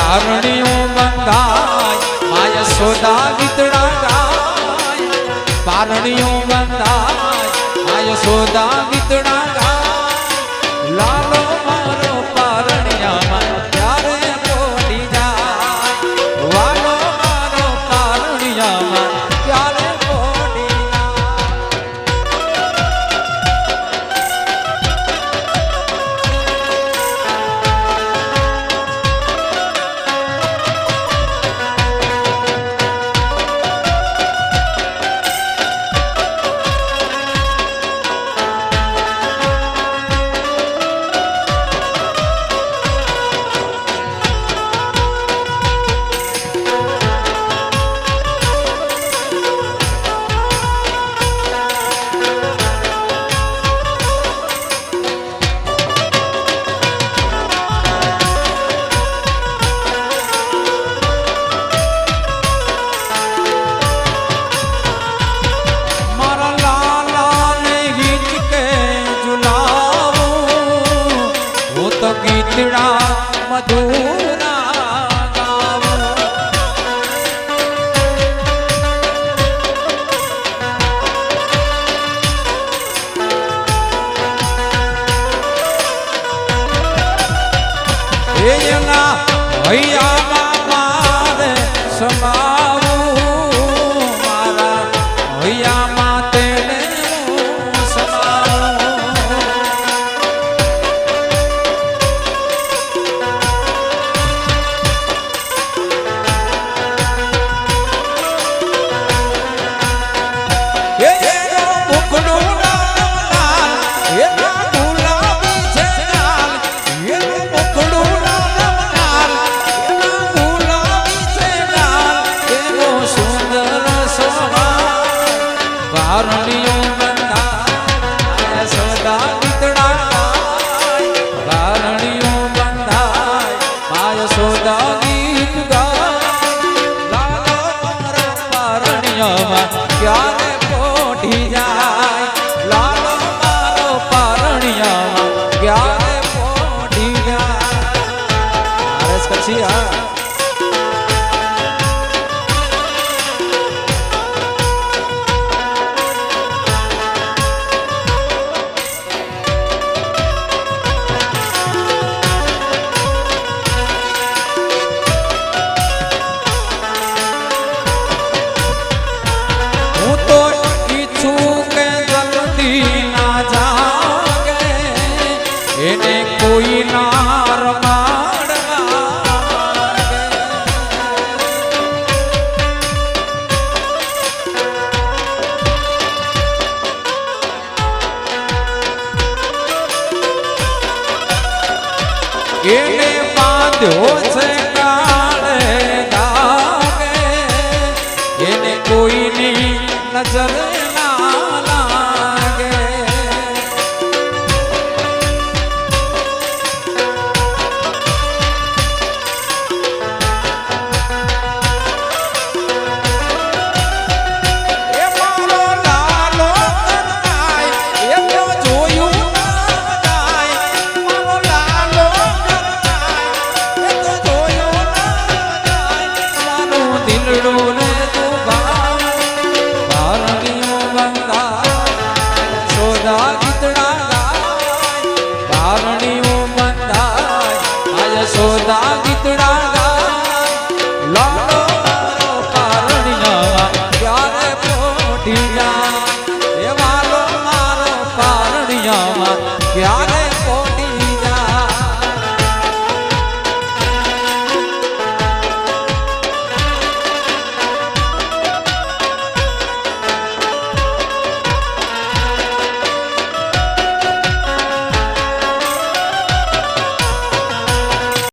પારણીઓ બંધાય મા યશોદા ગીતડા ગાય પારણીઓ બંધાય મા યશોદા ગીતડા ગાય લાલો મારો પારણિયામાં ક્યારે પોઢી જાય વાલો મારો પારણિયામાં ક્યારે પોઢી ગીતડા મધુરા ગાવો એના હૈયામાં મારે સમાવું મારા હૈયામાં તેને પારણીઓ બંધાય યશોદા ગીતડા ગાય પારણીઓ બંધાય મા યશોદા ગીત ગાય લાલો મારો પારણિયામાં ક્યારે પોઢી જાય લાલો મારો પારણિયામાં ક્યારે પોઢી જાય પછી એને કોઈ ના એને બાંધ્યો છે કાળે ધાગે એને કોઈની નજર ના લાગે યશોદા ગીતડા ગાય લાલો મારો પારણિયામાં ક્યારે પોઢી જાય